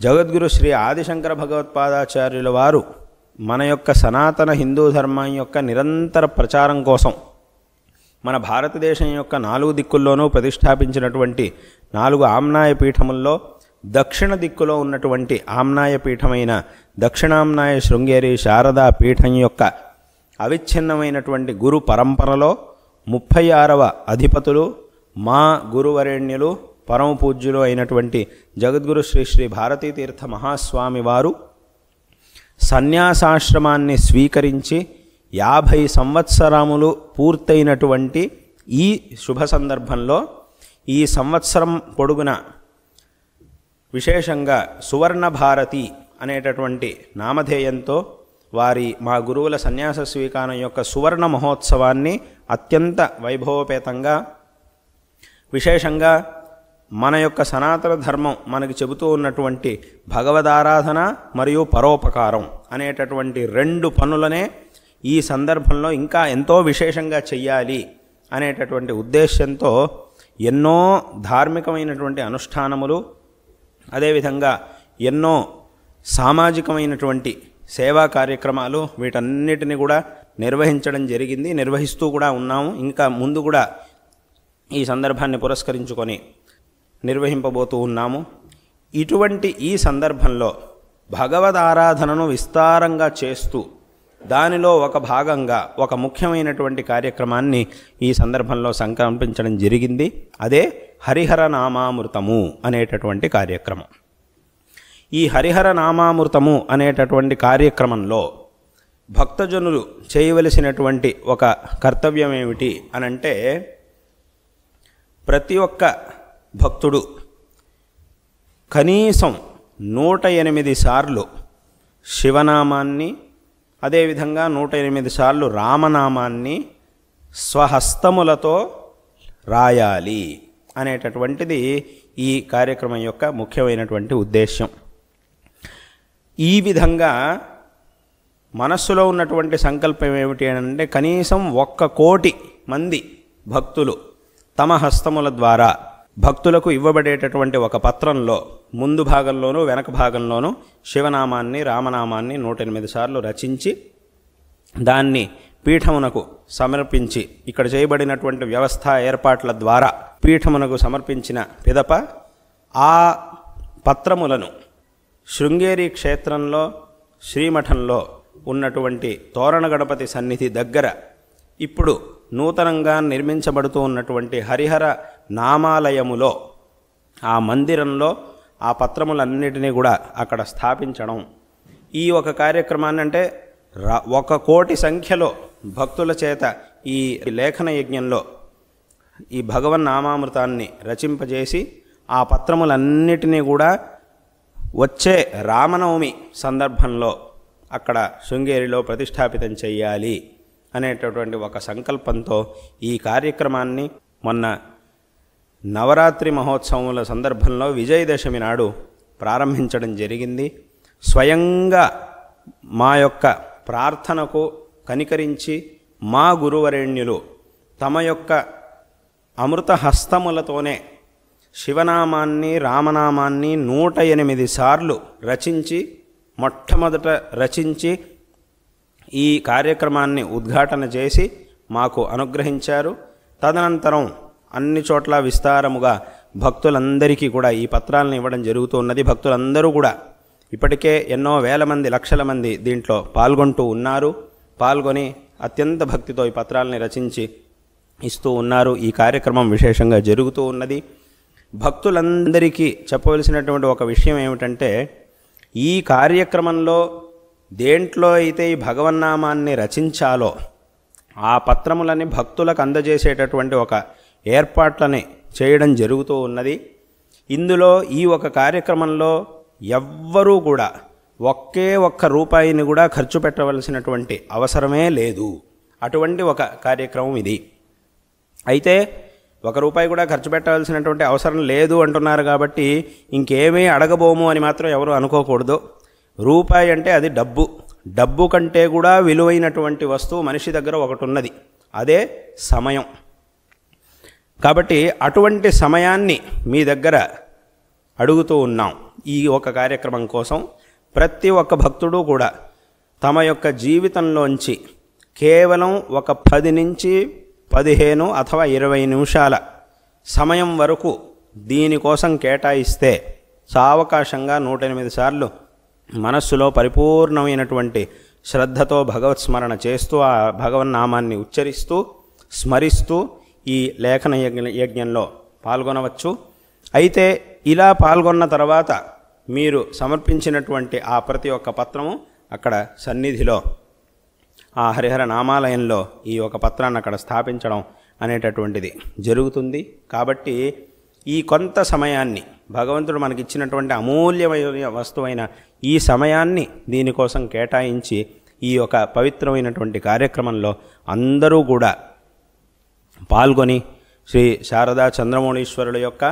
జగద్గురు శ్రీ ఆదిశంకర భగవత్పాదాచార్యుల వారు మన యొక్క సనాతన హిందూ ధర్మం యొక్క నిరంతర ప్రచారం కోసం మన భారతదేశం యొక్క 4 దిక్కుల్లోనూ ప్రతిష్టాపించినటువంటి 4 ఆమ్నాయ పీఠముల్లో దక్షిణ దిక్కులో ఉన్నటువంటి ఆమ్నాయ పీఠమైన దక్షిణామ్నాయ శృంగేరి శారదా పీఠం యొక్క అవిచ్ఛిన్నమైనటువంటి గురు పరంపరలో 36వ అధిపతులు మా గురువరేణ్యులు పరమ పూజ్యులు అయినటువంటి జగద్గురు శ్రీ శ్రీ భారతీతీర్థ మహాస్వామి వారు సన్యాసాశ్రమాన్ని స్వీకరించి 50 సంవత్సరములు పూర్తయినటువంటి ఈ శుభ సందర్భంలో ఈ సంవత్సరం పొడుగున విశేషంగా సువర్ణ భారతి అనేటటువంటి నామధేయంతో వారి మా గురువుల సన్యాస స్వీకారం యొక్క సువర్ణ మహోత్సవాన్ని అత్యంత వైభవపేతంగా విశేషంగా మన యొక్క సనాతన ధర్మం మనకి చెబుతూ ఉన్నటువంటి భగవదారాధన మరియు పరోపకారం అనేటటువంటి 2 పనులనే ఈ సందర్భంలో ఇంకా ఎంతో విశేషంగా చెయ్యాలి అనేటటువంటి ఉద్దేశంతో ఎన్నో ధార్మికమైనటువంటి అనుష్ఠానములు అదేవిధంగా ఎన్నో సామాజికమైనటువంటి సేవా కార్యక్రమాలు వీటన్నిటిని కూడా నిర్వహించడం జరిగింది, నిర్వహిస్తూ కూడా ఉన్నాము. ఇంకా ముందు కూడా ఈ సందర్భాన్ని పురస్కరించుకొని నిర్వహింపబోతూ ఉన్నాము. ఇటువంటి ఈ సందర్భంలో భగవద్ ఆరాధనను విస్తారంగా చేస్తూ దానిలో ఒక భాగంగా ఒక ముఖ్యమైనటువంటి కార్యక్రమాన్ని ఈ సందర్భంలో సంకల్పించడం జరిగింది. అదే హరిహర నామామృతము అనేటటువంటి కార్యక్రమం. ఈ హరిహర నామామృతము అనేటటువంటి కార్యక్రమంలో భక్తజనులు చేయవలసినటువంటి ఒక కర్తవ్యం ఏమిటి అనంటే, ప్రతి ఒక్క భక్తుడు కనీసం 108 సార్లు శివనామాన్ని అదేవిధంగా 108 సార్లు రామనామాన్ని స్వహస్తములతో రాయాలి అనేటటువంటిది ఈ కార్యక్రమం యొక్క ముఖ్యమైనటువంటి ఉద్దేశం. ఈ విధంగా మనస్సులో ఉన్నటువంటి సంకల్పం ఏమిటి అంటే, కనీసం 1 కోటి మంది భక్తులు తమ హస్తముల ద్వారా భక్తులకు ఇవ్వబడేటటువంటి ఒక పత్రంలో ముందు భాగంలోనూ వెనక భాగంలోనూ శివనామాన్ని రామనామాన్ని 108 సార్లు రచించి దాన్ని పీఠమునకు సమర్పించి ఇక్కడ చేయబడినటువంటి వ్యవస్థా ఏర్పాట్ల ద్వారా పీఠమునకు సమర్పించిన పిదప ఆ పత్రములను శృంగేరి క్షేత్రంలో శ్రీమఠంలో ఉన్నటువంటి తోరణ గణపతి సన్నిధి దగ్గర ఇప్పుడు నూతనంగా నిర్మించబడుతూ ఉన్నటువంటి హరిహర నామాలయములో ఆ మందిరంలో ఆ పత్రములన్నిటినీ కూడా అక్కడ స్థాపించడం, ఈ ఒక కార్యక్రమాన్ని అంటే 1 కోటి సంఖ్యలో భక్తుల చేత ఈ లేఖన యజ్ఞంలో ఈ భగవన్నామామృతాన్ని రచింపజేసి ఆ పత్రములన్నిటినీ కూడా వచ్చే రామనవమి సందర్భంలో అక్కడ శృంగేరిలో ప్రతిష్టాపితం చెయ్యాలి అనేటటువంటి ఒక సంకల్పంతో ఈ కార్యక్రమాన్ని మొన్న నవరాత్రి మహోత్సవముల సందర్భంలో విజయదశమి నాడు ప్రారంభించడం జరిగింది. స్వయంగా మా యొక్క ప్రార్థనకు కనికరించి మా గురువరేణ్యులు తమ యొక్క అమృత హస్తములతోనే శివనామాన్ని రామనామాన్ని 108 సార్లు రచించి మొట్టమొదట రచించి ఈ కార్యక్రమాన్ని ఉద్ఘాటన చేసి మాకు అనుగ్రహించారు. తదనంతరం అన్ని చోట్ల విస్తారముగా భక్తులందరికీ కూడా ఈ పత్రాలను ఇవ్వడం జరుగుతున్నది. భక్తులందరూ కూడా ఇప్పటికే ఎన్నో వేల మంది లక్షల మంది దీంట్లో పాల్గొంటూ ఉన్నారు. పాల్గొని అత్యంత భక్తితో ఈ పత్రాలని రచించి ఇస్తూ ఉన్నారు. ఈ కార్యక్రమం విశేషంగా జరుగుతూ ఉన్నది. భక్తులందరికీ చెప్పవలసినటువంటి ఒక విషయం ఏమిటంటే, ఈ కార్యక్రమంలో దేంట్లో అయితే ఈ భగవన్నామాన్ని రచించాలో ఆ పత్రములని భక్తులకు అందజేసేటటువంటి ఒక ఏర్పాట్లని చేయడం జరుగుతూ ఉన్నది. ఇందులో ఈ ఒక కార్యక్రమంలో ఎవ్వరూ కూడా ఒకే ఒక్క రూపాయిని కూడా ఖర్చు పెట్టవలసినటువంటి అవసరమే లేదు. అటువంటి ఒక కార్యక్రమం ఇది. అయితే 1 రూపాయి కూడా ఖర్చు పెట్టవలసినటువంటి అవసరం లేదు అంటున్నారు కాబట్టి ఇంకేమీ అడగబోము అని మాత్రం ఎవరు అనుకోకూడదు. రూపాయి అంటే అది డబ్బు. డబ్బు కంటే కూడా విలువైనటువంటి వస్తువు మనిషి దగ్గర ఒకటి ఉన్నది, అదే సమయం. కాబట్టి అటువంటి సమయాన్ని మీ దగ్గర అడుగుతూ ఉన్నాం. ఈ ఒక కార్యక్రమం కోసం ప్రతి ఒక్క భక్తుడు కూడా తమ యొక్క జీవితంలోంచి కేవలం ఒక 10 నుంచి 15 అథవా 20 నిమిషాల సమయం వరకు దీనికోసం కేటాయిస్తే సావకాశంగా 108 సార్లు మనస్సులో పరిపూర్ణమైనటువంటి శ్రద్ధతో భగవత్ స్మరణ చేస్తూ ఆ భగవన్నామాన్ని ఉచ్చరిస్తూ స్మరిస్తూ ఈ లేఖన యజ్ఞంలో పాల్గొనవచ్చు. అయితే ఇలా పాల్గొన్న తర్వాత మీరు సమర్పించినటువంటి ఆ ప్రతి ఒక్క పత్రము అక్కడ సన్నిధిలో ఆ హరిహర నామాలయంలో ఈ ఒక పత్రాన్ని అక్కడ స్థాపించడం అనేటటువంటిది జరుగుతుంది. కాబట్టి ఈ కొంత సమయాన్ని భగవంతుడు మనకిచ్చినటువంటి అమూల్యమైన వస్తువైన ఈ సమయాన్ని దీనికోసం కేటాయించి ఈ యొక్క పవిత్రమైనటువంటి కార్యక్రమంలో అందరూ కూడా పాల్గొని శ్రీ శారదా చంద్రమౌళీశ్వరుల యొక్క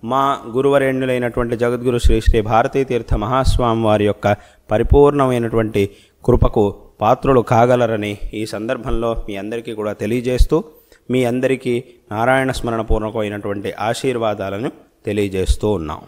మా గురువరేణ్యులైనటువంటి జగద్గురు శ్రీ శ్రీ భారతీ తీర్థ మహాస్వామి వారి యొక్క పరిపూర్ణమైనటువంటి కృపకు పాత్రులు కాగలరని ఈ సందర్భంలో మీ అందరికీ కూడా తెలియజేస్తూ మీ అందరికీ నారాయణ స్మరణ పూర్వకమైనటువంటి ఆశీర్వాదాలను తెలియజేస్తూ ఉన్నాం.